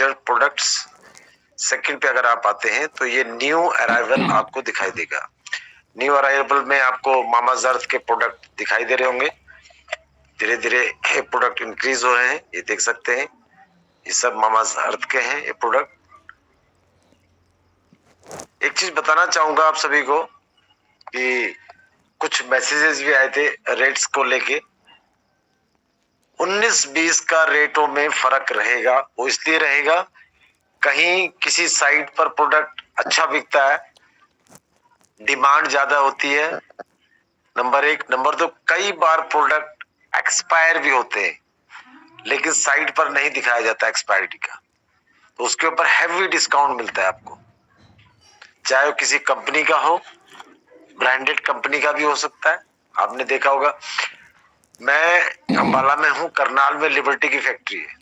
Manufactured products. Second पे अगर आप आते हैं तो ये न्यू अराइवल आपको दिखाई देगा। न्यू अराइवल में आपको मामाज अर्थ के प्रोडक्ट दिखाई दे रहे होंगे। धीरे धीरे ये प्रोडक्ट इंक्रीज हो रहे हैं, ये देख सकते हैं। ये सब मामाज अर्थ के हैं ये प्रोडक्ट। एक चीज बताना चाहूंगा आप सभी को कि कुछ मैसेजेस भी आए थे रेट्स को लेके। 19-20 का रेटों में फर्क रहेगा। वो इसलिए रहेगा, कहीं किसी साइट पर प्रोडक्ट अच्छा बिकता है, डिमांड ज्यादा होती है, नंबर एक। नंबर दो, कई बार प्रोडक्ट एक्सपायर भी होते हैं लेकिन साइट पर नहीं दिखाया जाता एक्सपायरिटी का, तो उसके ऊपर हैवी डिस्काउंट मिलता है आपको। चाहे वो किसी कंपनी का हो, ब्रांडेड कंपनी का भी हो सकता है। आपने देखा होगा, मैं अंबाला में हूँ, करनाल में लिबर्टी की फैक्ट्री है।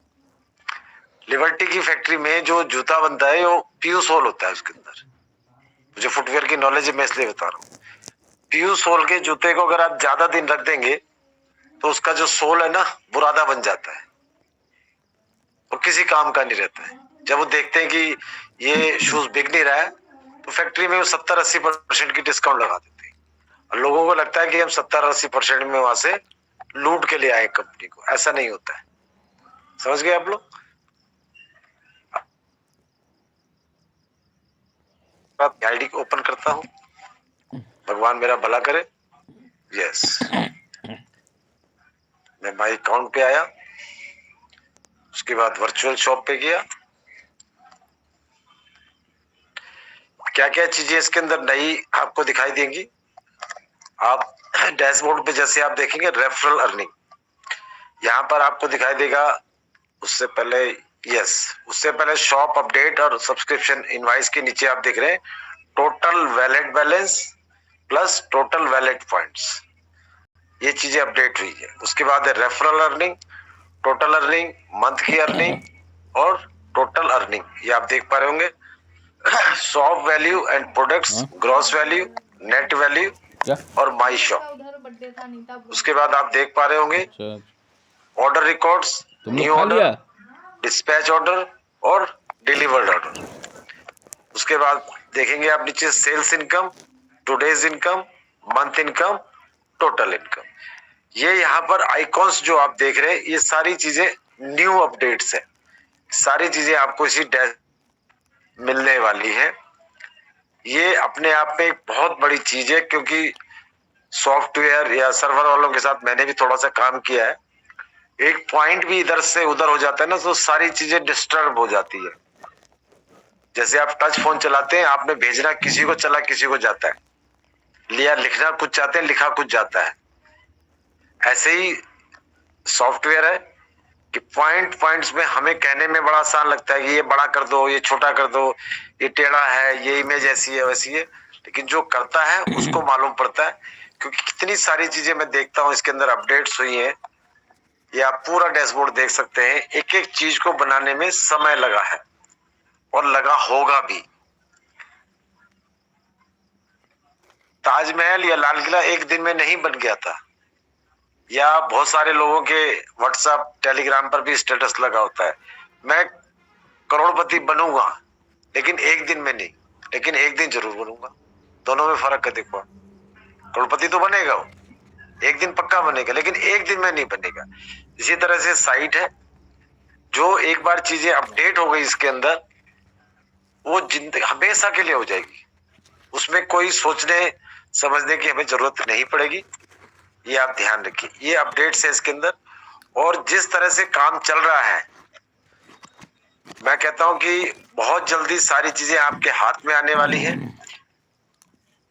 लिबर्टी की फैक्ट्री में जो जूता बनता है वो पीयू सोल होता है उसके अंदर। मुझे फुटवेयर की नॉलेज है, मैं इसलिए बता रहा हूँ। पीयू सोल के जूते को अगर आप ज्यादा दिन रख देंगे तो उसका जो सोल है ना, बुरादा बन जाता है, वो किसी काम का नहीं रहता है। जब वो देखते हैं कि ये शूज बिक नहीं रहा है तो फैक्ट्री में वो 70-80% की डिस्काउंट लगा देते हैं, और लोगों को लगता है कि हम 70-80% में वहां से लूट के ले आए कंपनी को। ऐसा नहीं होता है, समझ गए आप लोग? आईडी ओपन करता हूँ, भगवान मेरा भला करे। यस, मैं माई अकाउंट पे आया, उसके बाद वर्चुअल शॉप पे गया। क्या क्या चीजें इसके अंदर नई आपको दिखाई देंगी। आप डैशबोर्ड पे जैसे आप देखेंगे रेफरल अर्निंग, यहाँ पर आपको दिखाई देगा। उससे पहले उससे पहले शॉप अपडेट और सब्सक्रिप्शन इनवाइस के नीचे आप देख रहे हैं total wallet balance plus total wallet points, ये चीजें अपडेट हुई है। उसके बाद है referral earning, total earning, month की अर्निंग और टोटल अर्निंग, ये आप देख पा रहे होंगे। Shop value and products, gross value, net value और माई शॉप। उसके बाद आप देख पा रहे होंगे order records, new order, dispatch order और डिलीवर्ड ऑर्डर। उसके बाद देखेंगे आप नीचे sales income, today's income, month income, total income. ये यहाँ पर आइकॉन्स जो आप देख रहे हैं ये सारी चीजें न्यू अपडेट्स है। सारी चीजें आपको इसी डैश मिलने वाली है। ये अपने आप में एक बहुत बड़ी चीज है, क्योंकि सॉफ्टवेयर या सर्वर वालों के साथ मैंने भी थोड़ा सा काम किया है। एक पॉइंट भी इधर से उधर हो जाता है ना तो सारी चीजें डिस्टर्ब हो जाती है। जैसे आप टच फोन चलाते हैं, आपने भेजना किसी को चला किसी को जाता है, लिया लिखना कुछ चाहते हैं लिखा कुछ जाता है। ऐसे ही सॉफ्टवेयर है कि पॉइंट्स में हमें कहने में बड़ा आसान लगता है कि ये बड़ा कर दो, ये छोटा कर दो, ये टेढ़ा है, ये इमेज ऐसी है वैसी है, लेकिन जो करता है उसको मालूम पड़ता है। क्योंकि कितनी सारी चीजें मैं देखता हूँ इसके अंदर अपडेट्स हुई है। ये आप पूरा डैशबोर्ड देख सकते हैं। एक एक चीज को बनाने में समय लगा है और लगा होगा भी। ताजमहल या लाल किला एक दिन में नहीं बन गया था, या बहुत सारे लोगों के व्हाट्सएप टेलीग्राम पर भी स्टेटस लगा होता है मैं करोड़पति बनूंगा, लेकिन एक दिन में नहीं, लेकिन एक दिन जरूर बनूंगा। दोनों में फर्क है। देखो, करोड़पति तो बनेगा वो, एक दिन पक्का बनेगा, लेकिन एक दिन में नहीं बनेगा। इसी तरह से साइट है, जो एक बार चीजें अपडेट हो गई इसके अंदर, वो जिंदगी हमेशा के लिए हो जाएगी। उसमें कोई सोचने समझने की हमें जरूरत नहीं पड़ेगी। ये आप ध्यान रखिए, ये अपडेट्स है इसके अंदर। और जिस तरह से काम चल रहा है, मैं कहता हूं कि बहुत जल्दी सारी चीजें आपके हाथ में आने वाली हैं,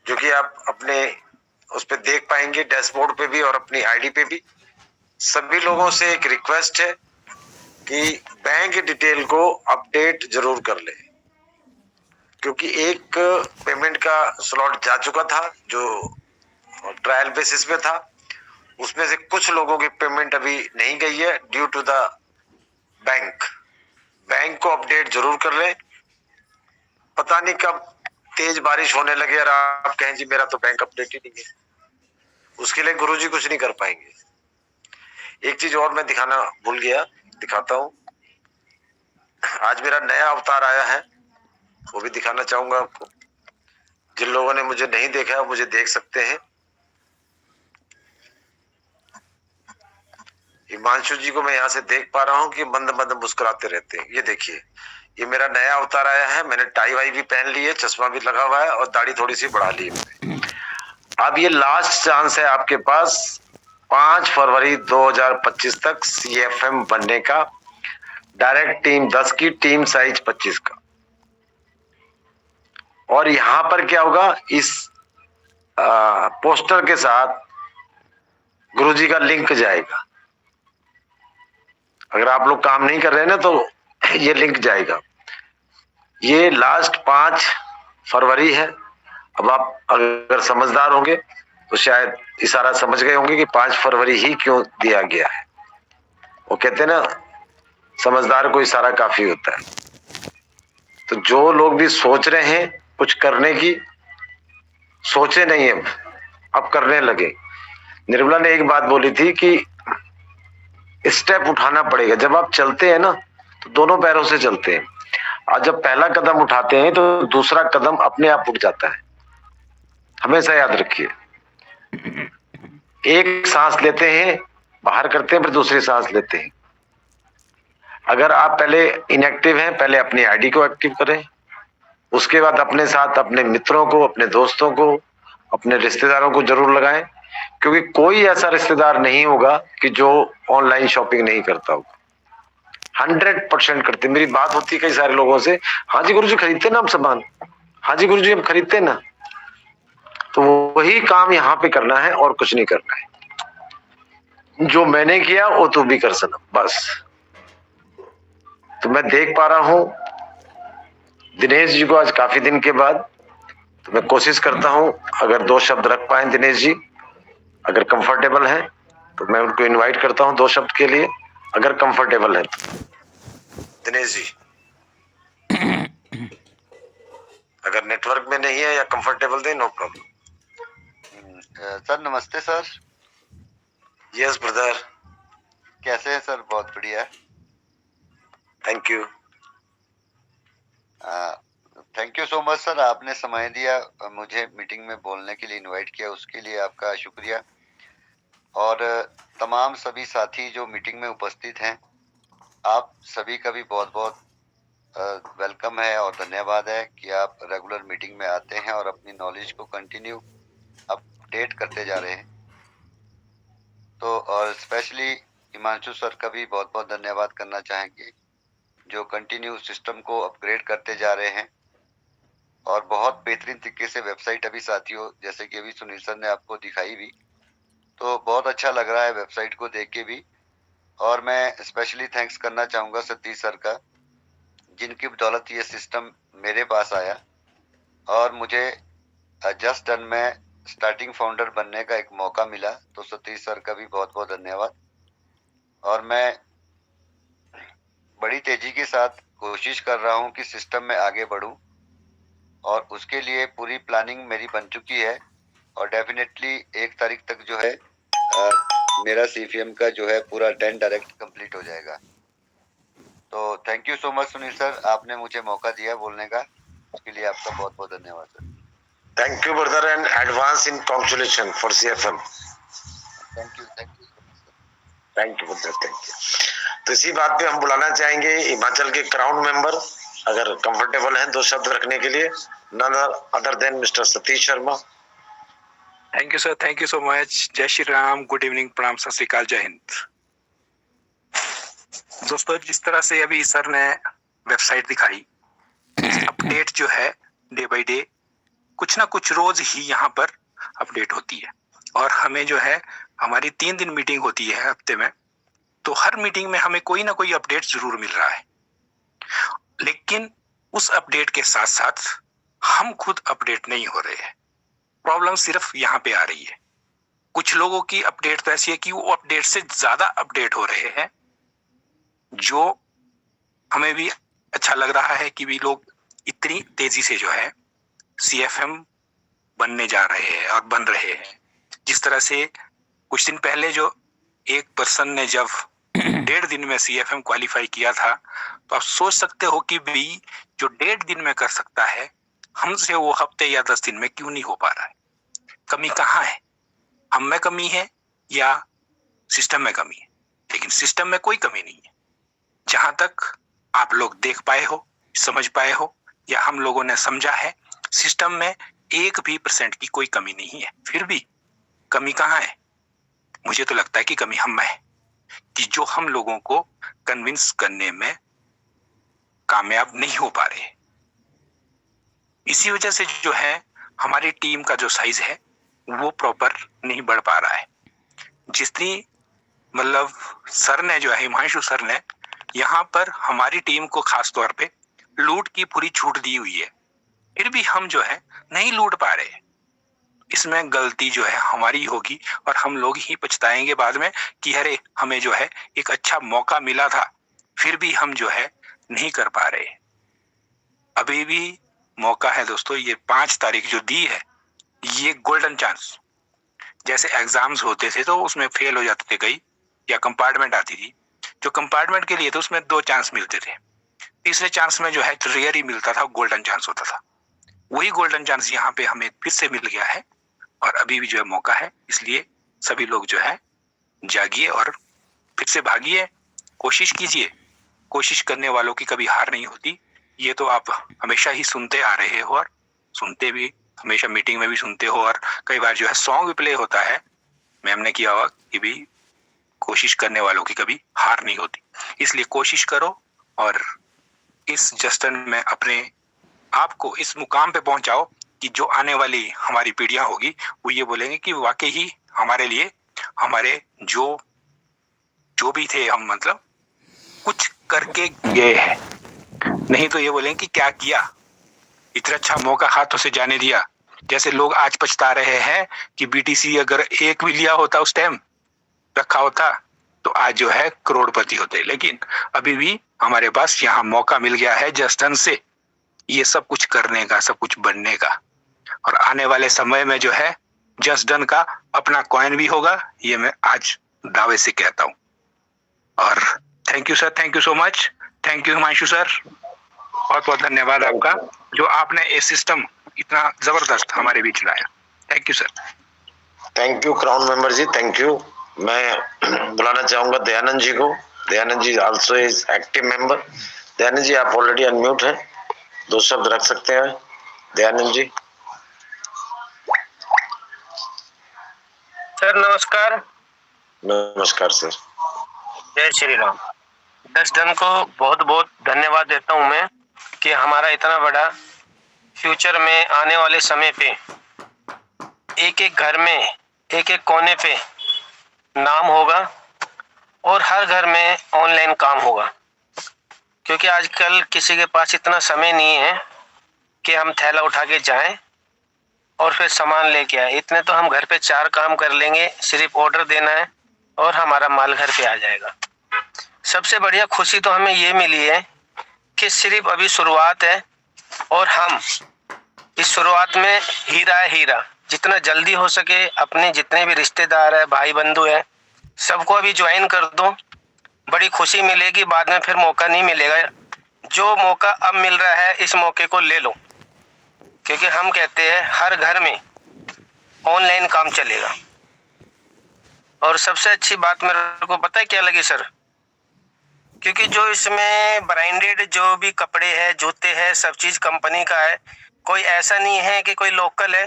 जो कि आप अपने उस पे देख पाएंगे डैशबोर्ड पे भी और अपनी आईडी पे भी। सभी लोगों से एक रिक्वेस्ट है कि बैंक डिटेल को अपडेट जरूर कर ले, क्योंकि एक पेमेंट का स्लॉट जा चुका था जो ट्रायल बेसिस पे था। उसमें से कुछ लोगों की पेमेंट अभी नहीं गई है ड्यू टू द बैंक को अपडेट जरूर कर लें। पता नहीं कब तेज बारिश होने लगे और आप कहें जी मेरा तो बैंक अपडेट ही नहीं है, उसके लिए गुरुजी कुछ नहीं कर पाएंगे। एक चीज और मैं दिखाना भूल गया, दिखाता हूं। आज मेरा नया अवतार आया है, वो भी दिखाना चाहूंगा आपको। जिन लोगों ने मुझे नहीं देखा है मुझे देख सकते हैं। हिमांशु जी को मैं यहाँ से देख पा रहा हूँ कि मंद मंद मुस्कुराते रहते हैं। ये देखिए, ये मेरा नया अवतार आया है। मैंने टाई वाई भी पहन ली है, चश्मा भी लगा हुआ है और दाढ़ी थोड़ी सी बढ़ा ली है। अब ये लास्ट चांस है आपके पास 5 फरवरी 2025 तक CFM बनने का। डायरेक्ट टीम 10 की, टीम साइज 25 का। और यहां पर क्या होगा, इस पोस्टर के साथ गुरुजी का लिंक जाएगा। अगर आप लोग काम नहीं कर रहे हैं ना तो ये लिंक जाएगा। ये लास्ट 5 फरवरी है। अब आप अगर समझदार होंगे तो शायद इशारा समझ गए होंगे कि 5 फरवरी ही क्यों दिया गया है। वो कहते हैं ना, समझदार को इशारा काफी होता है। तो जो लोग भी सोच रहे हैं कुछ करने की, सोचे नहीं है, अब करने लगे। निर्मला ने एक बात बोली थी कि स्टेप उठाना पड़ेगा। जब आप चलते हैं ना तो दोनों पैरों से चलते हैं, और जब पहला कदम उठाते हैं तो दूसरा कदम अपने आप उठ जाता है। हमेशा याद रखिए, एक सांस लेते हैं, बाहर करते हैं, फिर दूसरी सांस लेते हैं। अगर आप पहले इनएक्टिव हैं, पहले अपनी आईडी को एक्टिव करें, उसके बाद अपने साथ अपने मित्रों को, अपने दोस्तों को, अपने रिश्तेदारों को जरूर लगाएं, क्योंकि कोई ऐसा रिश्तेदार नहीं होगा कि जो ऑनलाइन शॉपिंग नहीं करता होगा। 100% करते। मेरी बात होती है कई सारे लोगों से, हाँ जी गुरुजी खरीदते ना हम सामान, हाँ जी गुरुजी हम खरीदते ना। तो वही काम यहाँ पे करना है और कुछ नहीं करना है। जो मैंने किया वो तू भी कर सनम, बस। तो मैं देख पा रहा हूँ दिनेश जी को आज काफी दिन के बाद। तो मैं कोशिश करता हूँ अगर 2 शब्द रख पाए दिनेश जी, अगर कंफर्टेबल है तो मैं उनको इनवाइट करता हूँ 2 शब्द के लिए, अगर कंफर्टेबल है तो। दिनेश जी, अगर नेटवर्क में नहीं है या कंफर्टेबल दे, नो प्रॉब्लम। सर नमस्ते सर। Yes brother. कैसे हैं सर? बहुत बढ़िया। Thank you. Thank you so much sir, आपने समय दिया मुझे मीटिंग में बोलने के लिए, इनवाइट किया, उसके लिए आपका शुक्रिया। और तमाम सभी साथी जो मीटिंग में उपस्थित हैं, आप सभी का भी बहुत बहुत वेलकम है और धन्यवाद है कि आप रेगुलर मीटिंग में आते हैं और अपनी नॉलेज को कंटिन्यू अपडेट करते जा रहे हैं। तो और स्पेशली हिमांशु सर का भी बहुत बहुत धन्यवाद करना चाहेंगे, जो कंटिन्यू सिस्टम को अपग्रेड करते जा रहे हैं और बहुत बेहतरीन तरीके से वेबसाइट अभी साथियों, जैसे कि अभी सुनील सर ने आपको दिखाई भी, तो बहुत अच्छा लग रहा है वेबसाइट को देख के भी। और मैं स्पेशली थैंक्स करना चाहूँगा सतीश सर का, जिनकी बदौलत ये सिस्टम मेरे पास आया और मुझे जस्ट डन में स्टार्टिंग फाउंडर बनने का एक मौका मिला। तो सतीश सर का भी बहुत बहुत धन्यवाद। और मैं बड़ी तेजी के साथ कोशिश कर रहा हूँ कि सिस्टम में आगे बढ़ूँ, और उसके लिए पूरी प्लानिंग मेरी बन चुकी है। और डेफिनेटली 1 तारीख तक जो है मेरा CFM का जो है पूरा 10 डायरेक्ट कंप्लीट हो जाएगा। तो thank you so much Sunil sir, आपने मुझे मौका दिया बोलने का, उसके लिए आपका बहुत बहुत धन्यवाद sir. Thank you brother and advance in congratulation for CFM। Thank you so much sir. Thank you brother, thank you. तो इसी बात पे हम बुलाना चाहेंगे हिमाचल के क्राउन मेंबर, अगर कंफर्टेबल हैं 2 शब्द रखने के लिए, none other than mister Satish Sharma. Thank you sir, thank you so much. जय श्री राम, गुड इवनिंग, प्रणाम, सत श्री अकाल, जय हिंद। दोस्तों, जिस तरह से अभी सर ने वेबसाइट दिखाई, अपडेट जो है डे बाय डे कुछ ना कुछ रोज ही यहाँ पर अपडेट होती है। और हमें जो है, हमारी 3 दिन मीटिंग होती है हफ्ते में, तो हर मीटिंग में हमें कोई ना कोई अपडेट जरूर मिल रहा है। लेकिन उस अपडेट के साथ साथ हम खुद अपडेट नहीं हो रहे हैं। प्रॉब्लम सिर्फ यहाँ पे आ रही है। कुछ लोगों की अपडेट तो ऐसी है कि वो अपडेट से ज्यादा अपडेट हो रहे हैं, जो हमें भी अच्छा लग रहा है कि भी लोग इतनी तेजी से जो है CFM बनने जा रहे हैं और बन रहे हैं। जिस तरह से कुछ दिन पहले जो एक पर्सन ने जब 1.5 दिन में CFM क्वालिफाई किया था, तो आप सोच सकते हो कि भी जो 1.5 दिन में कर सकता है, हमसे वो हफ्ते या 10 दिन में क्यों नहीं हो पा रहा है? कमी कहाँ है? हम में कमी है या सिस्टम में कमी है? लेकिन सिस्टम में कोई कमी नहीं है। जहां तक आप लोग देख पाए हो, समझ पाए हो या हम लोगों ने समझा है, सिस्टम में 1% की कोई कमी नहीं है। फिर भी कमी कहाँ है? मुझे तो लगता है कि कमी हम में है, कि जो हम लोगों को कन्विंस करने में कामयाब नहीं हो पा रहे। इसी वजह से जो है हमारी टीम का जो साइज है वो प्रॉपर नहीं बढ़ पा रहा है। जितनी मतलब सर ने जो है, हिमांशु सर ने यहाँ पर हमारी टीम को खास तौर पे लूट की पूरी छूट दी हुई है, फिर भी हम जो है नहीं लूट पा रहे। इसमें गलती जो है हमारी होगी और हम लोग ही पछताएंगे बाद में कि अरे हमें जो है एक अच्छा मौका मिला था, फिर भी हम जो है नहीं कर पा रहे। अभी भी मौका है दोस्तों, ये 5 तारीख जो दी है, ये गोल्डन चांस। जैसे एग्जाम्स होते थे तो उसमें फेल हो जाते थे कई, या कंपार्टमेंट आती थी, जो कंपार्टमेंट के लिए थे उसमें 2 चांस मिलते थे, तीसरे चांस में जो है रेयर ही मिलता था, गोल्डन चांस होता था। वही गोल्डन चांस यहाँ पे हमें फिर से मिल गया है और अभी भी जो है मौका है। इसलिए सभी लोग जो है जागिए और फिर से भागिए, कोशिश कीजिए। कोशिश करने वालों की कभी हार नहीं होती, ये तो आप हमेशा ही सुनते आ रहे हो और सुनते भी, हमेशा मीटिंग में भी सुनते हो। और कई बार जो है सॉन्ग भी प्ले होता है, मैम ने किया हुआ कि भी कोशिश करने वालों की कभी हार नहीं होती। इसलिए कोशिश करो और इस जस्टन में अपने आप को इस मुकाम पे पहुंचाओ कि जो आने वाली हमारी पीढ़ियां होगी वो ये बोलेंगे कि वाकई ही हमारे लिए, हमारे जो भी थे हम, मतलब कुछ करके गए हैं। नहीं तो ये बोलेंगे कि क्या किया, इतना अच्छा मौका हाथों से जाने दिया। जैसे लोग आज पछता रहे हैं कि BTC अगर एक भी लिया होता, उस टाइम रखा होता, तो आज जो है करोड़पति होते। लेकिन अभी भी हमारे पास यहाँ मौका मिल गया है जस्टन से ये सब कुछ करने का, सब कुछ बनने का। और आने वाले समय में जो है जस्ट डन का अपना कॉइन भी होगा, ये मैं आज दावे से कहता हूँ। और thank you sir, thank you so much, thank you Himanshu sir, बहुत बहुत धन्यवाद आपका, जो आपने ये सिस्टम इतना जबरदस्त हमारे बीच लाया। Thank you sir. Thank you crown member ji, thank you. मैं बुलाना चाहूंगा दयानंद जी को। Dayanand ji also is active member. Dayanand ji आप ऑलरेडी अनम्यूट हैं, 2 शब्द रख सकते हैं दयानंद जी। सर नमस्कार। नमस्कार सर। जय श्री राम। जस्टन को बहुत बहुत धन्यवाद देता हूं मैं कि हमारा इतना बड़ा फ्यूचर में आने वाले समय पे एक एक घर में, एक एक कोने पे नाम होगा और हर घर में ऑनलाइन काम होगा। क्योंकि आजकल किसी के पास इतना समय नहीं है कि हम थैला उठा के जाएं और फिर सामान लेके आए। इतने तो हम घर पे 4 काम कर लेंगे, सिर्फ ऑर्डर देना है और हमारा माल घर पे आ जाएगा। सबसे बढ़िया खुशी तो हमें ये मिली है कि सिर्फ अभी शुरुआत है और हम इस शुरुआत में हीरा है हीरा। जितना जल्दी हो सके अपने जितने भी रिश्तेदार है, भाई बंधु है, सबको अभी ज्वाइन कर दो। बड़ी खुशी मिलेगी, बाद में फिर मौका नहीं मिलेगा। जो मौका अब मिल रहा है इस मौके को ले लो, क्योंकि हम कहते हैं हर घर में ऑनलाइन काम चलेगा। और सबसे अच्छी बात मेरे को पता है क्या लगी सर, क्योंकि जो इसमें ब्रांडेड जो भी कपड़े हैं, जूते हैं, सब चीज कंपनी का है। कोई ऐसा नहीं है कि कोई लोकल है,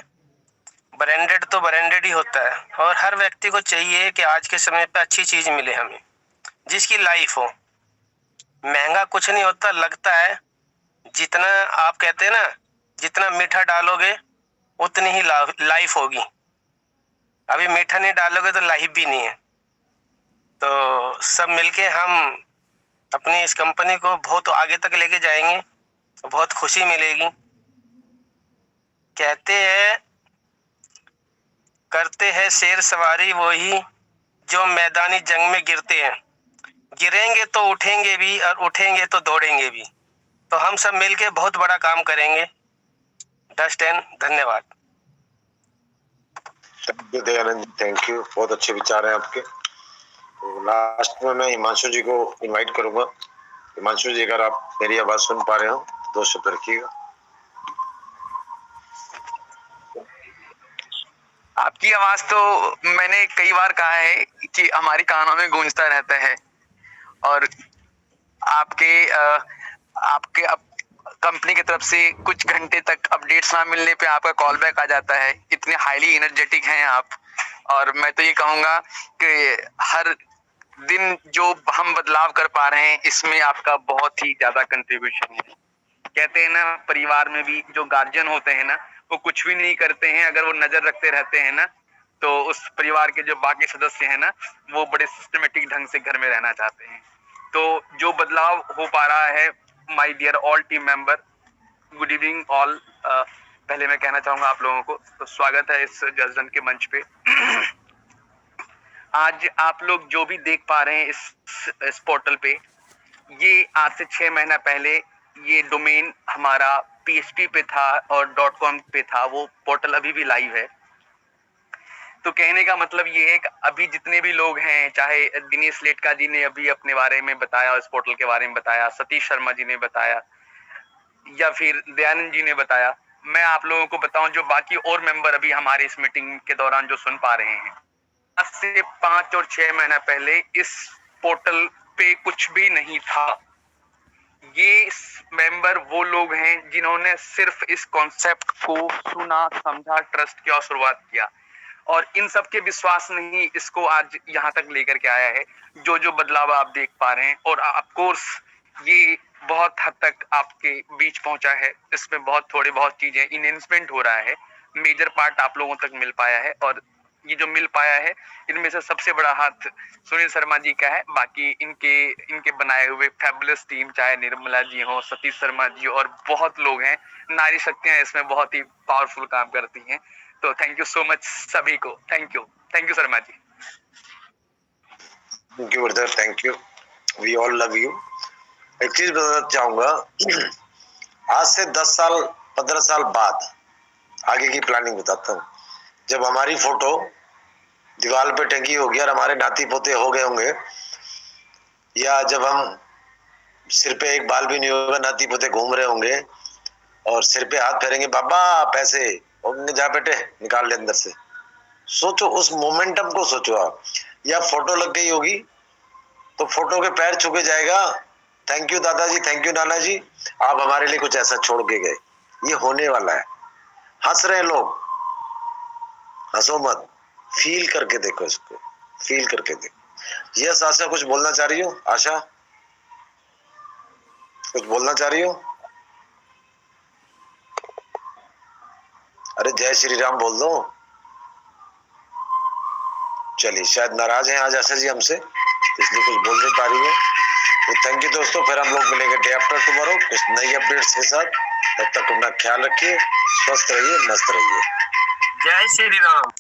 ब्रांडेड तो ब्रांडेड ही होता है। और हर व्यक्ति को चाहिए कि आज के समय पे अच्छी चीज मिले हमें, जिसकी लाइफ हो। महंगा कुछ नहीं होता, लगता है जितना आप कहते हैं ना, जितना मीठा डालोगे उतनी ही लाइफ होगी। अभी मीठा नहीं डालोगे तो लाइफ भी नहीं है। तो सब मिलके हम अपनी इस कंपनी को बहुत आगे तक लेके जाएंगे, बहुत खुशी मिलेगी। कहते हैं करते हैं शेर सवारी वही जो मैदानी जंग में गिरते हैं। गिरेंगे तो उठेंगे भी और उठेंगे तो दौड़ेंगे भी। तो हम सब मिलके बहुत बड़ा काम करेंगे। जस्टन धन्यवाद। Thank you Dayanand ji, thank you. बहुत अच्छे विचार हैं आपके। तो लास्ट में मैं हिमांशु जी को इनवाइट करूंगा। हिमांशु जी, अगर आप मेरी आवाज सुन पा रहे हो तो शब्द रखिएगा। आपकी आवाज तो मैंने कई बार कहा है कि हमारी कानों में गूंजता रहता है, और आपके कंपनी की तरफ से कुछ घंटे तक अपडेट्स ना मिलने पे आपका कॉल बैक आ जाता है। इतने हाईली एनर्जेटिक हैं आप, और मैं तो ये कहूंगा कि हर दिन जो हम बदलाव कर पा रहे हैं इसमें आपका बहुत ही ज्यादा कंट्रीब्यूशन है। कहते हैं ना, परिवार में भी जो गार्जियन होते हैं ना, वो कुछ भी नहीं करते हैं, अगर वो नजर रखते रहते हैं ना, तो उस परिवार के जो बाकी सदस्य हैं ना, वो बड़े सिस्टमेटिक ढंग से घर में रहना चाहते हैं। तो जो बदलाव हो पा रहा है, my dear all team member, good evening all. पहले मैं कहना चाहूंगा आप लोगों को तो स्वागत है इस जसडन के मंच पे। आज आप लोग जो भी देख पा रहे हैं इस पोर्टल पे, ये आज से 6 महीना पहले ये डोमेन हमारा PHP पे था और .com पे था। वो पोर्टल अभी भी लाइव है। तो कहने का मतलब ये है कि अभी जितने भी लोग हैं, चाहे दिनेश लेटका जी ने अभी अपने बारे में बताया, इस पोर्टल के बारे में बताया, सतीश शर्मा जी ने बताया, या फिर दयानंद जी ने बताया, मैं आप लोगों को बताऊं जो बाकी और मेंबर अभी हमारे इस मीटिंग के दौरान जो सुन पा रहे हैं, आज से 5 और 6 महीना पहले इस पोर्टल पे कुछ भी नहीं था। ये मेंबर वो लोग हैं जिन्होंने सिर्फ इस कॉन्सेप्ट को सुना, समझा, ट्रस्ट किया और शुरुआत किया, और इन सब के विश्वास ने ही इसको आज यहाँ तक लेकर के आया है जो जो बदलाव आप देख पा रहे हैं। और ऑफ कोर्स ये बहुत हद तक आपके बीच पहुंचा है। इसमें बहुत चीजें इनहेंसमेंट हो रहा है, मेजर पार्ट आप लोगों तक मिल पाया है, और ये जो मिल पाया है इनमें से सबसे बड़ा हाथ सुनील शर्मा जी का है। बाकी इनके बनाए हुए फैबुलस टीम, चाहे निर्मला जी हो, सतीश शर्मा जी, और बहुत लोग हैं, नारी शक्तियां इसमें बहुत ही पावरफुल काम करती हैं। तो थैंक यू सो मच सभी को। Thank you Sharma ji. Thank you brother, thank you, we all love you. एक चीज बताना चाहूंगा, आज से 10 साल 15 साल बाद आगे की प्लानिंग बताता हूँ। जब हमारी फोटो दीवार पे टंगी होगी और हमारे नाती पोते हो गए होंगे, या जब हम सिर पे एक बाल भी नहीं होगा, नाती पोते घूम रहे होंगे और सिर पे हाथ फेरेंगे, बाबा पैसे, और जा बेटे निकाल ले अंदर से। सोचो उस मोमेंटम को, सोचो आप। या फोटो लग गई होगी तो फोटो के पैर छू के जाएगा, थैंक यू दादाजी, थैंक यू नाना जी, आप हमारे लिए कुछ ऐसा छोड़ के गए। ये होने वाला है। हंस रहे लोग, हंसो मत, फील करके देखो इसको, फील करके देखो। यस आशा, कुछ बोलना चाह रही हो? आशा कुछ बोलना चाह रही हो? अरे जय श्री राम बोल दो। चलिए, शायद नाराज हैं आज आशा जी हमसे, इसलिए कुछ बोल नहीं पा रही है। तो थैंक यू दोस्तों, फिर हम लोग मिलेंगे डे आफ्टर टुमारो कुछ नई अपडेट्स के साथ। तब तक अपना ख्याल रखिए, स्वस्थ रहिए, मस्त रहिए। जय श्री राम।